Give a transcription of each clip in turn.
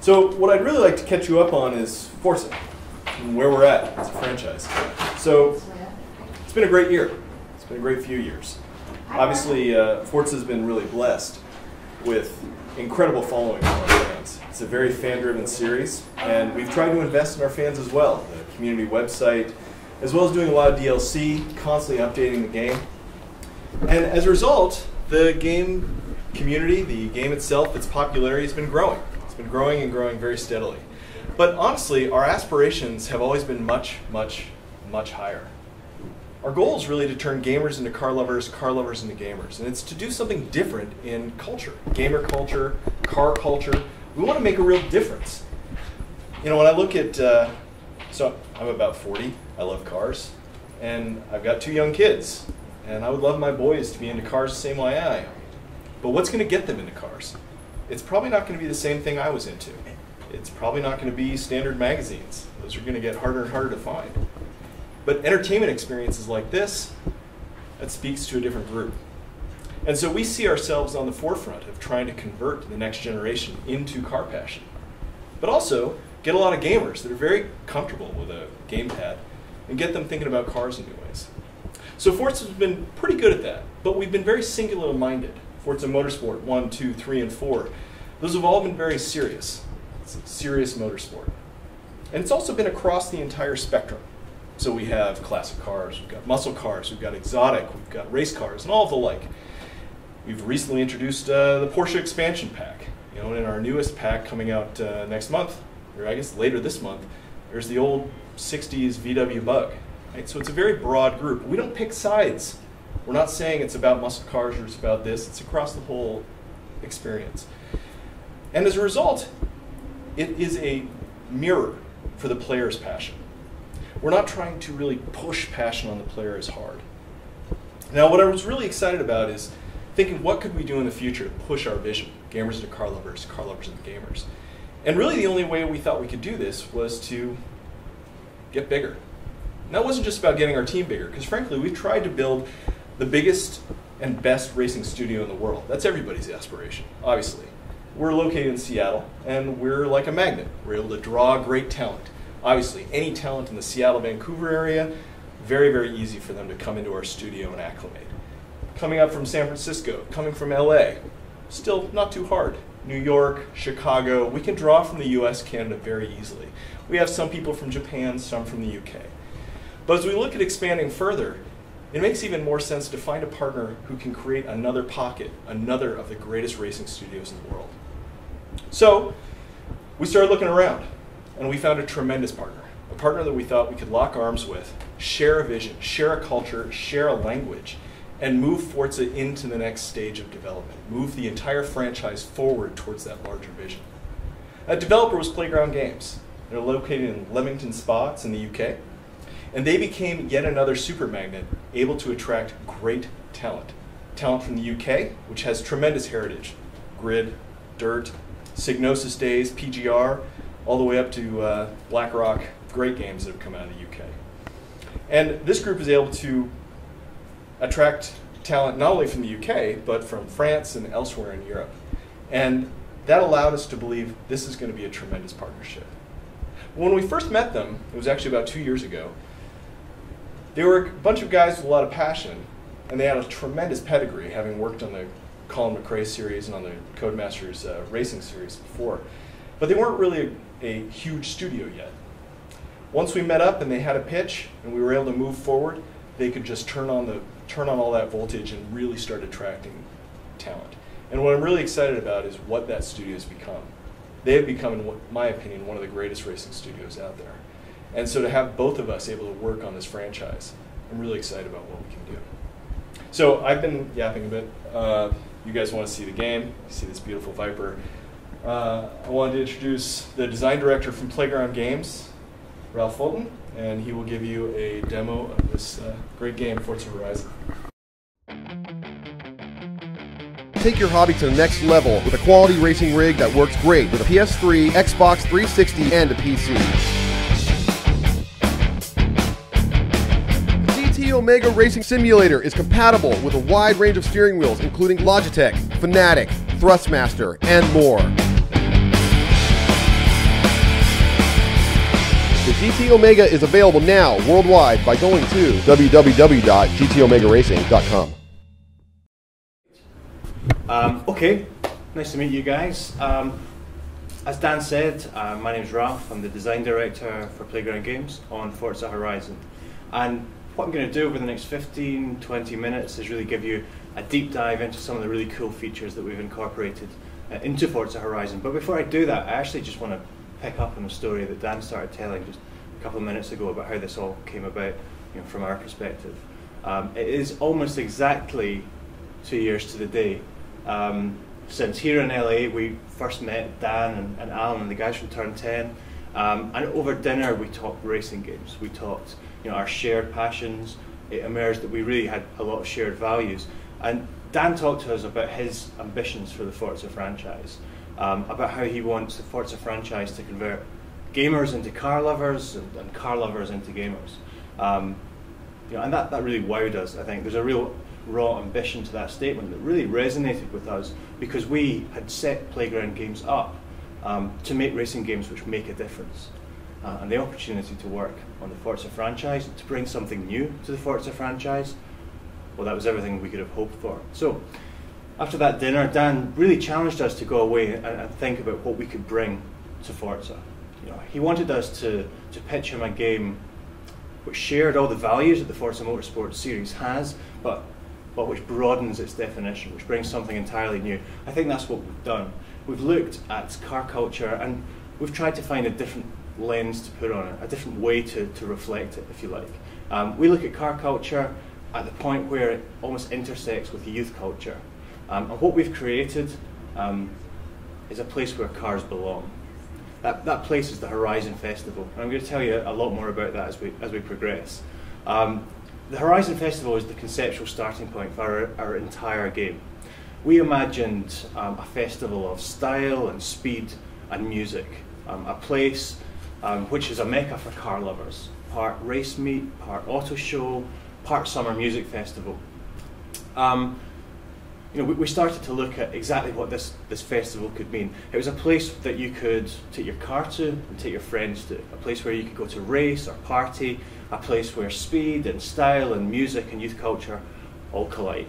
So what I'd really like to catch you up on is Forza, and where we're at as a franchise. So it's been a great year. It's been a great few years. Obviously, Forza has been really blessed with incredible following from our fans. It's a very fan-driven series, and we've tried to invest in our fans as well. The community website, as well as doing a lot of DLC, constantly updating the game. And as a result, the game community, the game itself, its popularity has been growing. It's been growing and growing very steadily. But honestly, our aspirations have always been much, much, much higher. Our goal is really to turn gamers into car lovers into gamers. And it's to do something different in culture, gamer culture, car culture. We want to make a real difference. You know, when I look at, so I'm about 40, I love cars, and I've got 2 young kids. And I would love my boys to be into cars the same way I am. But what's going to get them into cars? It's probably not going to be the same thing I was into. It's probably not going to be standard magazines. Those are going to get harder and harder to find. But entertainment experiences like this, that speaks to a different group. And so we see ourselves on the forefront of trying to convert the next generation into car passion. But also get a lot of gamers that are very comfortable with a gamepad and get them thinking about cars in new ways. So Forza has been pretty good at that, but we've been very singular-minded. Forza Motorsport 1, 2, 3, and 4, those have all been very serious. It's serious motorsport. And it's also been across the entire spectrum. So we have classic cars, we've got muscle cars, we've got exotic, we've got race cars, and all of the like. We've recently introduced the Porsche expansion pack. You know, and in our newest pack coming out next month, or I guess later this month, there's the old 60s VW Bug. Right? So it's a very broad group. We don't pick sides. We're not saying it's about muscle cars or it's about this. It's across the whole experience. And as a result, it is a mirror for the player's passion. We're not trying to really push passion on the player as hard. Now, what I was really excited about is thinking, what could we do in the future to push our vision? Gamers into car lovers into gamers. And really the only way we thought we could do this was to get bigger. And that wasn't just about getting our team bigger, because frankly, we've tried to build the biggest and best racing studio in the world. That's everybody's aspiration, obviously. We're located in Seattle, and we're like a magnet. We're able to draw great talent. Obviously, any talent in the Seattle-Vancouver area, very, very easy for them to come into our studio and acclimate. Coming up from San Francisco, coming from LA, still not too hard. New York, Chicago, we can draw from the US, Canada very easily. We have some people from Japan, some from the UK. But as we look at expanding further, it makes even more sense to find a partner who can create another pocket, another of the greatest racing studios in the world. So we started looking around, and we found a tremendous partner, a partner that we thought we could lock arms with, share a vision, share a culture, share a language, and move Forza into the next stage of development, move the entire franchise forward towards that larger vision. That developer was Playground Games. They're located in Leamington Spa, it's in the UK, and they became yet another super magnet, able to attract great talent. Talent from the UK, which has tremendous heritage, Grid, Dirt, Signosis Days, PGR, all the way up to BlackRock, great games that have come out of the UK. And this group is able to attract talent not only from the UK, but from France and elsewhere in Europe. And that allowed us to believe this is going to be a tremendous partnership. When we first met them, it was actually about 2 years ago, they were a bunch of guys with a lot of passion, and they had a tremendous pedigree, having worked on the Colin McRae series and on the Codemasters racing series before. But they weren't really a huge studio yet. Once we met up and they had a pitch and we were able to move forward, they could just turn on all that voltage and really start attracting talent. And what I'm really excited about is what that studio has become. They have become, in my opinion, one of the greatest racing studios out there. And so to have both of us able to work on this franchise, I'm really excited about what we can do. So I've been yapping a bit. You guys want to see the game, you see this beautiful Viper. I wanted to introduce the design director from Playground Games, Ralph Fulton, and he will give you a demo of this great game, Forza Horizon. Take your hobby to the next level with a quality racing rig that works great with a PS3, Xbox 360, and a PC. CT Omega Racing Simulator is compatible with a wide range of steering wheels, including Logitech, Fanatec, Thrustmaster, and more. The GT Omega is available now worldwide by going to www.gtomegaracing.com. Okay, nice to meet you guys. As Dan said, my name is Ralph. I'm the design director for Playground Games on Forza Horizon. And what I'm going to do over the next 15-20 minutes is really give you a deep dive into some of the really cool features that we've incorporated into Forza Horizon. But before I do that, I actually just want to pick up on the story that Dan started telling just a couple of minutes ago about how this all came about, from our perspective. It is almost exactly 2 years to the day since here in LA we first met Dan and Alan and the guys from Turn 10, and over dinner we talked racing games. We talked our shared passions. It emerged that we really had a lot of shared values, and Dan talked to us about his ambitions for the Forza franchise, about how he wants the Forza franchise to convert gamers into car lovers and car lovers into gamers. And that really wowed us. I think there's a real raw ambition to that statement that really resonated with us, because we had set Playground Games up to make racing games which make a difference. And the opportunity to work on the Forza franchise, to bring something new to the Forza franchise, well, that was everything we could have hoped for. So after that dinner, Dan really challenged us to go away and think about what we could bring to Forza. He wanted us to pitch him a game which shared all the values that the Forza Motorsport series has, but which broadens its definition, which brings something entirely new. I think that's what we've done. We've looked at car culture and we've tried to find a different lens to put on it, a different way to reflect it, if you like. We look at car culture at the point where it almost intersects with youth culture. And what we've created is a place where cars belong. That place is the Horizon Festival. And I'm going to tell you a lot more about that as we progress. The Horizon Festival is the conceptual starting point for our entire game. We imagined a festival of style and speed and music, a place which is a mecca for car lovers, part race meet, part auto show, part summer music festival. We started to look at exactly what this festival could mean. It was a place that you could take your car to and take your friends to, a place where you could go to race or party, a place where speed and style and music and youth culture all collide.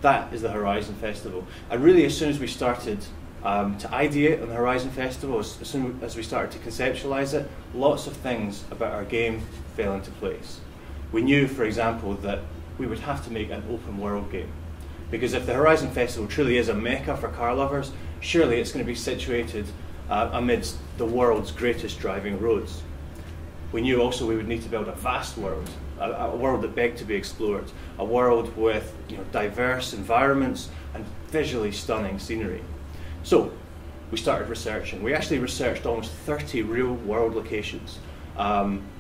That is the Horizon Festival. And really, as soon as we started to ideate on the Horizon Festival, as soon as we started to conceptualize it, lots of things about our game fell into place. We knew, for example, that we would have to make an open world game. Because if the Horizon Festival truly is a mecca for car lovers, surely it's going to be situated amidst the world's greatest driving roads. We knew also we would need to build a vast world, a world that begged to be explored, a world with diverse environments and visually stunning scenery. So we started researching. We actually researched almost 30 real world locations,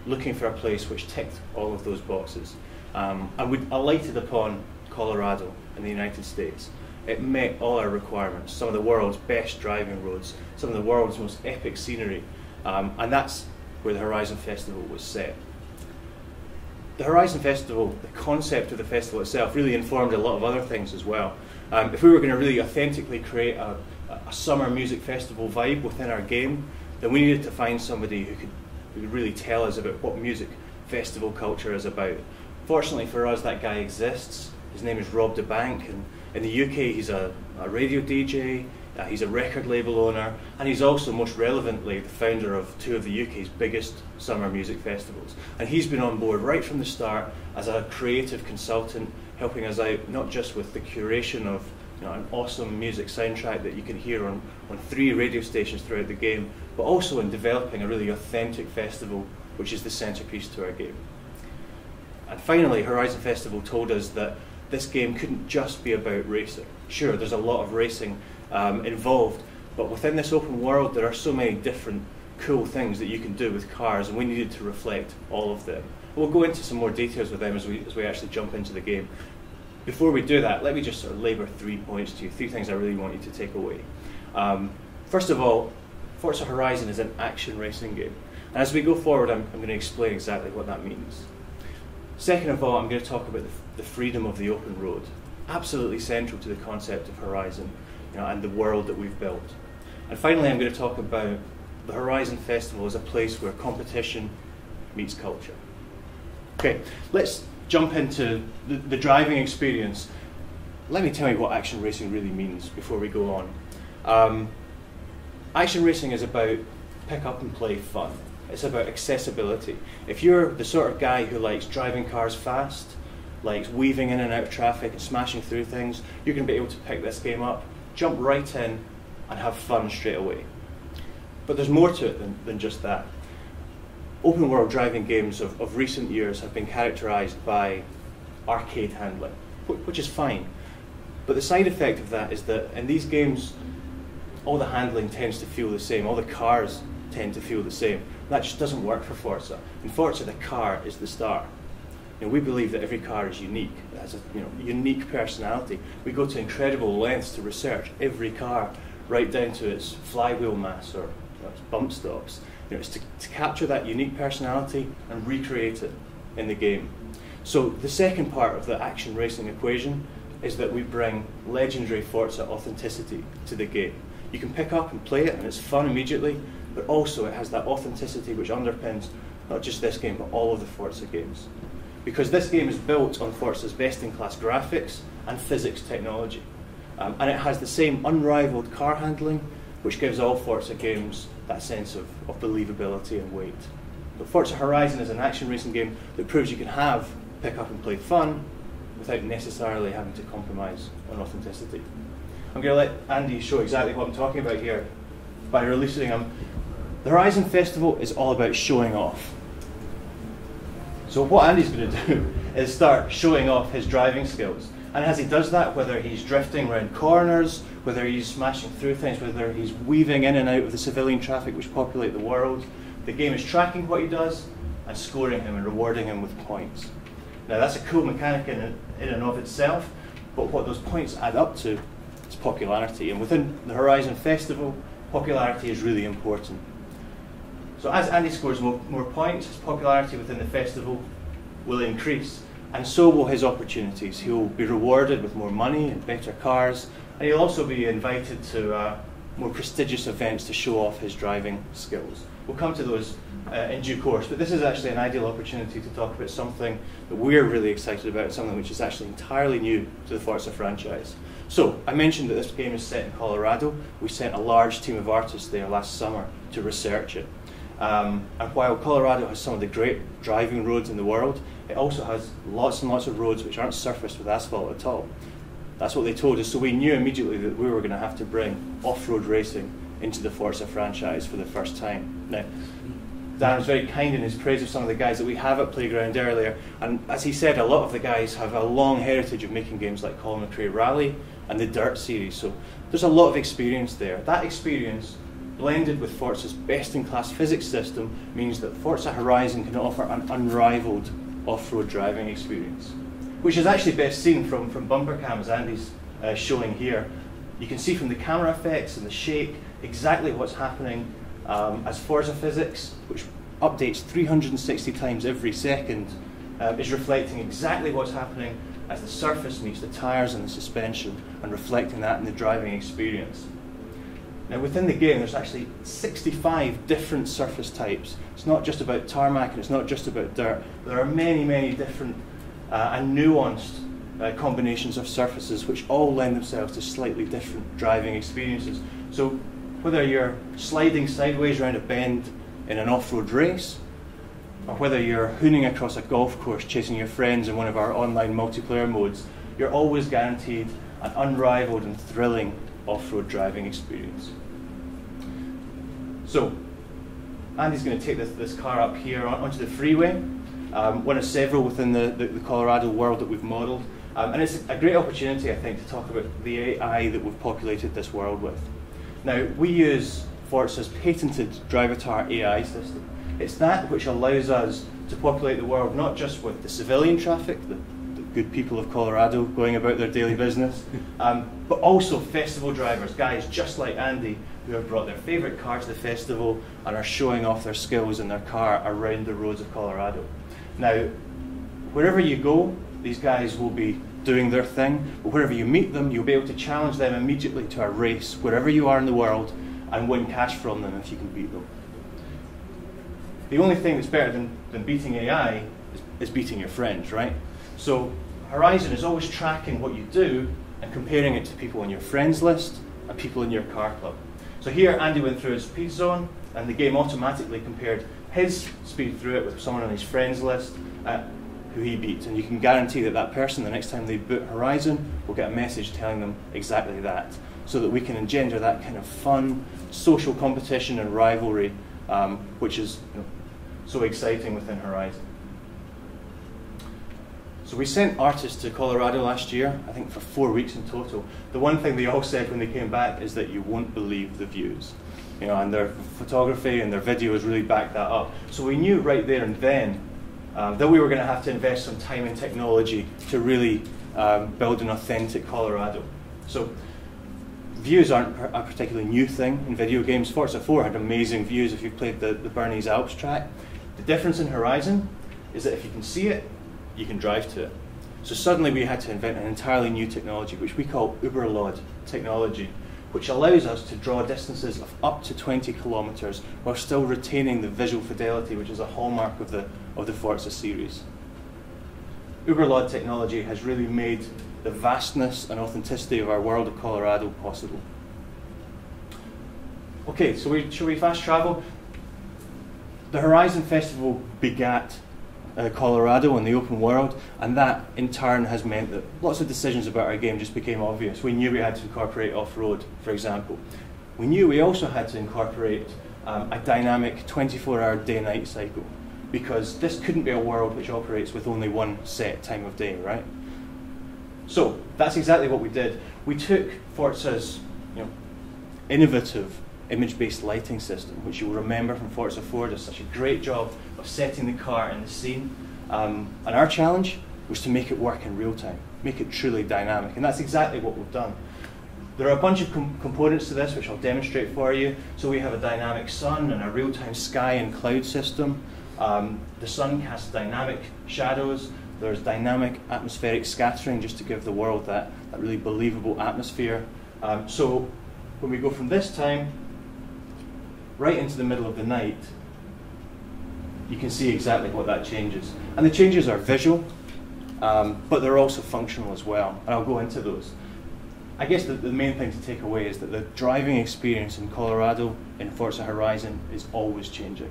looking for a place which ticked all of those boxes. And we alighted upon Colorado in the United States. It met all our requirements, some of the world's best driving roads, some of the world's most epic scenery, and that's where the Horizon Festival was set. The Horizon Festival, the concept of the festival itself, really informed a lot of other things as well. If we were going to really authentically create a summer music festival vibe within our game, then we needed to find somebody who could really tell us about what music festival culture is about. Fortunately for us, that guy exists. His name is Rob DeBank, and in the UK he's a radio DJ, he's a record label owner, and he's also, most relevantly, the founder of two of the UK's biggest summer music festivals. And he's been on board right from the start as a creative consultant, helping us out not just with the curation of an awesome music soundtrack that you can hear on 3 radio stations throughout the game, but also in developing a really authentic festival, which is the centerpiece to our game. And finally, Horizon Festival told us that this game couldn't just be about racing. Sure, there's a lot of racing involved, but within this open world there are so many different cool things that you can do with cars, and we needed to reflect all of them. We'll go into some more details with them as we actually jump into the game. Before we do that, let me just sort of labour 3 points to you, 3 things I really want you to take away. First of all, Forza Horizon is an action racing game, and as we go forward I'm going to explain exactly what that means. Second of all, I'm going to talk about the freedom of the open road, absolutely central to the concept of Horizon, and the world that we've built. And finally, I'm going to talk about the Horizon Festival is a place where competition meets culture. Okay, let's jump into the driving experience. Let me tell you what action racing really means before we go on. Action racing is about pick up and play fun. It's about accessibility. If you're the sort of guy who likes driving cars fast, likes weaving in and out of traffic and smashing through things, you're going to be able to pick this game up, jump right in and have fun straight away. But there's more to it than just that. Open world driving games of recent years have been characterized by arcade handling, which is fine. But the side effect of that is that in these games, all the handling tends to feel the same, all the cars tend to feel the same. That just doesn't work for Forza. In Forza, the car is the star. We believe that every car is unique. It has a unique personality. We go to incredible lengths to research every car, right down to its flywheel mass or its bump stops. It's to capture that unique personality and recreate it in the game. So the second part of the action racing equation is that we bring legendary Forza authenticity to the game. You can pick up and play it and it's fun immediately, but also it has that authenticity which underpins not just this game, but all of the Forza games. Because this game is built on Forza's best-in-class graphics and physics technology. And it has the same unrivaled car handling, which gives all Forza games that sense of believability and weight. But Forza Horizon is an action racing game that proves you can have pick up and play fun without necessarily having to compromise on authenticity. I'm going to let Andy show exactly what I'm talking about here by releasing him. The Horizon Festival is all about showing off. So what Andy's going to do is start showing off his driving skills. And as he does that, whether he's drifting around corners, whether he's smashing through things, whether he's weaving in and out of the civilian traffic which populate the world, the game is tracking what he does and scoring him and rewarding him with points. Now that's a cool mechanic in and of itself, but what those points add up to is popularity. And within the Horizon Festival, popularity is really important. So as Andy scores more points, his popularity within the festival will increase, and so will his opportunities. He'll be rewarded with more money and better cars, and he'll also be invited to more prestigious events to show off his driving skills. We'll come to those in due course, but this is actually an ideal opportunity to talk about something that we're really excited about, something which is actually entirely new to the Forza franchise. So, I mentioned that this game is set in Colorado. We sent a large team of artists there last summer to research it. And while Colorado has some of the great driving roads in the world, it also has lots and lots of roads which aren't surfaced with asphalt at all. That's what they told us, so we knew immediately that we were going to have to bring off-road racing into the Forza franchise for the first time. Now, Dan was very kind in his praise of some of the guys that we have at Playground earlier, and as he said, a lot of the guys have a long heritage of making games like Colin McRae Rally and the Dirt series, so there's a lot of experience there. That experience, blended with Forza's best-in-class physics system, means that Forza Horizon can offer an unrivaled off-road driving experience, which is actually best seen from bumper cams Andy's showing here. You can see from the camera effects and the shake exactly what's happening as Forza physics, which updates 360 times every second, is reflecting exactly what's happening as the surface meets the tyres and the suspension, and reflecting that in the driving experience. Now within the game there's actually 65 different surface types. It's not just about tarmac and it's not just about dirt. There are many, many different and nuanced combinations of surfaces which all lend themselves to slightly different driving experiences. So whether you're sliding sideways around a bend in an off-road race, or whether you're hooning across a golf course chasing your friends in one of our online multiplayer modes, you're always guaranteed an unrivaled and thrilling off-road driving experience. So, Andy's going to take this car up here onto the freeway, one of several within the Colorado world that we've modelled, and it's a great opportunity, I think, to talk about the AI that we've populated this world with. Now, we use Forza's patented Drivatar AI system. It's that which allows us to populate the world not just with the civilian traffic, the good people of Colorado going about their daily business, but also festival drivers, guys just like Andy, who have brought their favourite car to the festival and are showing off their skills in their car around the roads of Colorado. Now, wherever you go, these guys will be doing their thing, but wherever you meet them, you'll be able to challenge them immediately to a race, wherever you are in the world, and win cash from them if you can beat them. the only thing that's better than beating AI is beating your friends, right? So Horizon is always tracking what you do and comparing it to people on your friends list and people in your car club. So here Andy went through his speed zone, and the game automatically compared his speed through it with someone on his friends list who he beat. And you can guarantee that that person, the next time they boot Horizon, will get a message telling them exactly that, so that we can engender that kind of fun social competition and rivalry, which is so exciting within Horizon. So we sent artists to Colorado last year, I think for 4 weeks in total. The one thing they all said when they came back is that you won't believe the views. And their photography and their videos really backed that up. So we knew right there and then that we were going to have to invest some time and technology to really build an authentic Colorado. So views aren't a particularly new thing in video games. Forza 4 had amazing views if you played the Bernese Alps track. The difference in Horizon is that if you can see it, you can drive to it. So suddenly we had to invent an entirely new technology, which we call Uberlod technology, which allows us to draw distances of up to 20 kilometers while still retaining the visual fidelity, which is a hallmark of the Forza series. Uberlod technology has really made the vastness and authenticity of our world of Colorado possible. Okay, so should we fast travel? The Horizon Festival begat Colorado and the open world, and that in turn has meant that lots of decisions about our game just became obvious. We knew we had to incorporate off-road, for example. We knew we also had to incorporate a dynamic 24-hour day-night cycle, because this couldn't be a world which operates with only one set time of day, right? So that's exactly what we did. We took Forza's innovative image-based lighting system, which you'll remember from Forza 4 does such a great job of setting the car in the scene. And our challenge was to make it work in real time, make it truly dynamic, and that's exactly what we've done. There are a bunch of components to this which I'll demonstrate for you. So we have a dynamic sun and a real-time sky and cloud system. The sun casts dynamic shadows. There's dynamic atmospheric scattering just to give the world that really believable atmosphere. So when we go from this time right into the middle of the night, you can see exactly what that changes. And the changes are visual, but they're also functional as well, and I'll go into those. I guess the main thing to take away is that the driving experience in Colorado in Forza Horizon is always changing.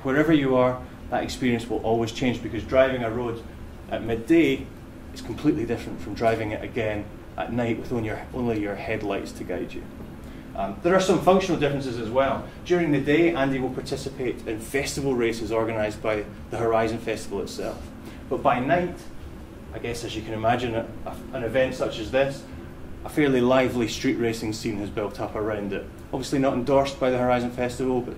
Wherever you are, that experience will always change, because driving a road at midday is completely different from driving it again at night with only your headlights to guide you. There are some functional differences as well. During the day, Andy will participate in festival races organised by the Horizon Festival itself. But by night, I guess as you can imagine, an event such as this, a fairly lively street racing scene has built up around it. Obviously not endorsed by the Horizon Festival, but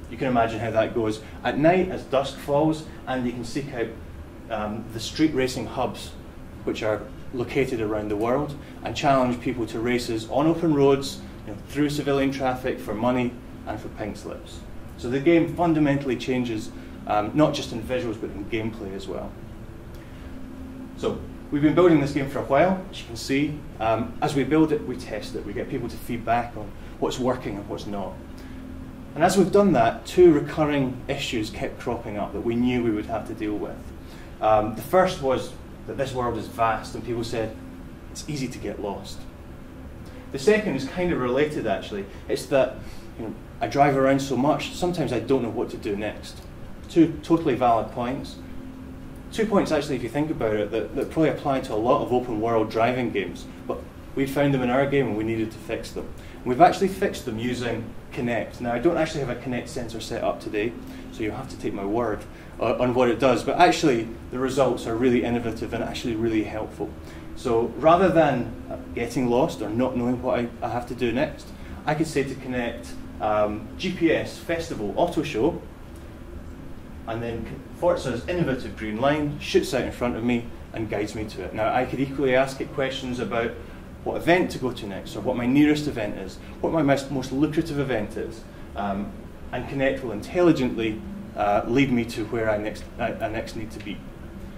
you can imagine how that goes. At night, as dusk falls, Andy can seek out the street racing hubs, which are located around the world, and challenge people to races on open roads, through civilian traffic, for money and for pink slips. So the game fundamentally changes, not just in visuals but in gameplay as well. So we've been building this game for a while, as you can see. As we build it, we test it. We get people to feedback on what's working and what's not. And as we've done that, two recurring issues kept cropping up that we knew we would have to deal with. The first was that this world is vast, and people said it's easy to get lost. The second is kind of related, actually. It's that I drive around so much, sometimes I don't know what to do next. Two totally valid points. 2 points, actually, if you think about it, that probably apply to a lot of open world driving games, but we found them in our game and we needed to fix them. And we've actually fixed them using Kinect. Now, I don't actually have a Kinect sensor set up today, so you'll have to take my word on what it does, but actually the results are really innovative and actually really helpful. So rather than getting lost or not knowing what I have to do next, I could say to Kinect, GPS Festival Auto Show, and then Forza's innovative green line shoots out in front of me and guides me to it. Now, I could equally ask it questions about what event to go to next, or what my nearest event is, what my most lucrative event is, and Kinect will intelligently lead me to where I next need to be.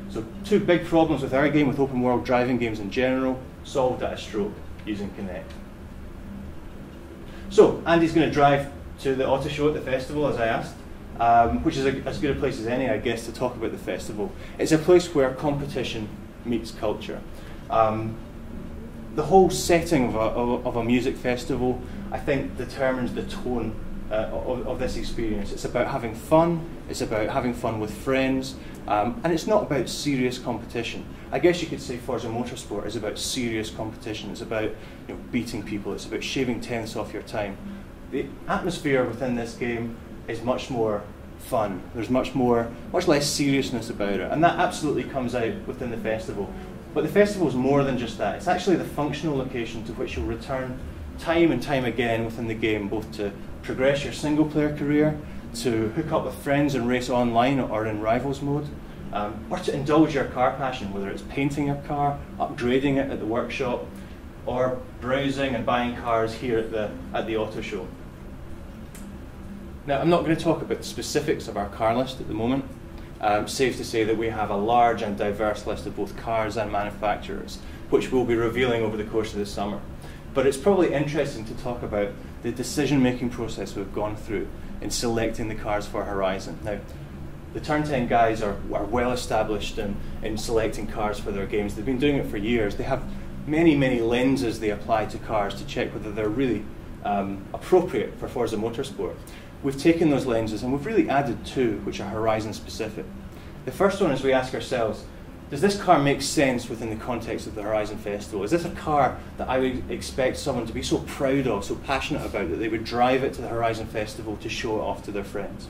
So two big problems with our game, with open world driving games in general, solved at a stroke using Kinect. So Andy's going to drive to the auto show at the festival, as I asked. which is as good a place as any, I guess, to talk about the festival. It's a place where competition meets culture. The whole setting of a music festival, I think, determines the tone of this experience. It's about having fun, it's about having fun with friends, and it's not about serious competition. I guess you could say Forza Motorsport is about serious competition. It's about, you know, beating people, it's about shaving tenths off your time. The atmosphere within this game is much more fun. There's much less seriousness about it, and that absolutely comes out within the festival. But the festival is more than just that. It's actually the functional location to which you'll return time and time again within the game, both to progress your single-player career, to hook up with friends and race online or in Rivals mode, or to indulge your car passion, whether it's painting your car, upgrading it at the workshop, or browsing and buying cars here at the auto show. Now, I'm not going to talk about the specifics of our car list at the moment. Safe to say that we have a large and diverse list of both cars and manufacturers, which we'll be revealing over the course of the summer. But it's probably interesting to talk about the decision-making process we've gone through in selecting the cars for Horizon. Now, the Turn 10 guys are well established in selecting cars for their games. They've been doing it for years. They have many, many lenses they apply to cars to check whether they're really appropriate for Forza Motorsport. We've taken those lenses and we've really added two, which are Horizon specific. The first one is we ask ourselves, does this car make sense within the context of the Horizon Festival? Is this a car that I would expect someone to be so proud of, so passionate about, that they would drive it to the Horizon Festival to show it off to their friends?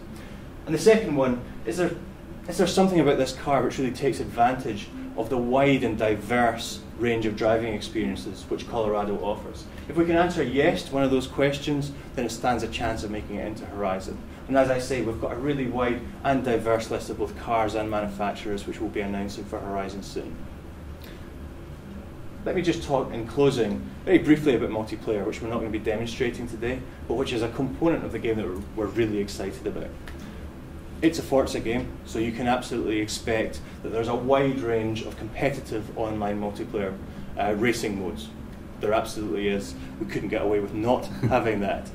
And the second one, is there something about this car which really takes advantage of the wide and diverse range of driving experiences which Colorado offers? If we can answer yes to one of those questions, then it stands a chance of making it into Horizon. And as I say, we've got a really wide and diverse list of both cars and manufacturers which we'll be announcing for Horizon soon. Let me just talk in closing very briefly about multiplayer, which we're not going to be demonstrating today, but which is a component of the game that we're really excited about. It's a Forza game, so you can absolutely expect that there's a wide range of competitive online multiplayer racing modes. There absolutely is. We couldn't get away with not having that.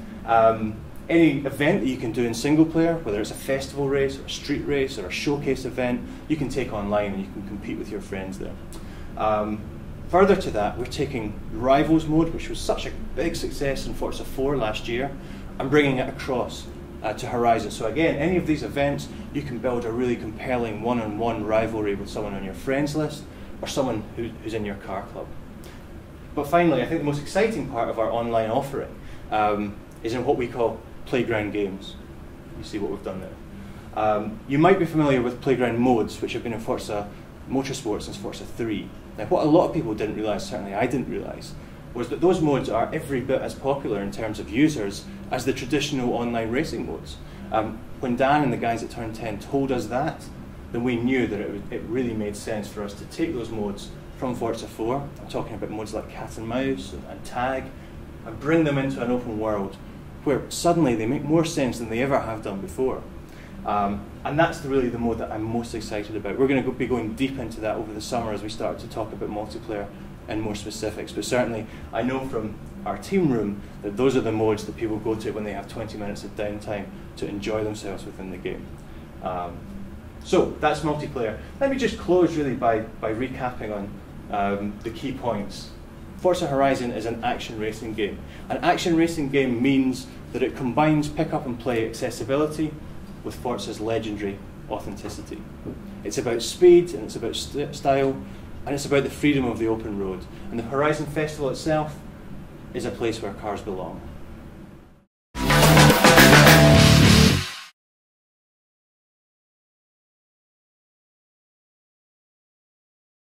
Any event that you can do in single player, whether it's a festival race, or a street race, or a showcase event, you can take online and you can compete with your friends there. Further to that, we're taking Rivals mode, which was such a big success in Forza 4 last year, and bringing it across to Horizon. So again, any of these events, you can build a really compelling one-on-one rivalry with someone on your friends list, or someone who's in your car club. But finally, I think the most exciting part of our online offering is in what we call playground games. You see what we've done there. You might be familiar with playground modes, which have been in Forza Motorsport since Forza 3. Now, what a lot of people didn't realise, certainly I didn't realise, was that those modes are every bit as popular in terms of users as the traditional online racing modes. When Dan and the guys at Turn 10 told us that, then we knew that it really made sense for us to take those modes from Forza 4, I'm talking about modes like Cat and Mouse and Tag, and bring them into an open world where suddenly they make more sense than they ever have done before. And that's really the mode that I'm most excited about. We're going to be going deep into that over the summer as we start to talk about multiplayer and more specifics. But certainly, I know from our team room that those are the modes that people go to when they have 20 minutes of downtime to enjoy themselves within the game. So that's multiplayer. Let me just close really by recapping on the key points. Forza Horizon is an action racing game. An action racing game means that it combines pick-up and play accessibility with Forza's legendary authenticity. It's about speed, and it's about style, and it's about the freedom of the open road. And the Horizon Festival itself is a place where cars belong.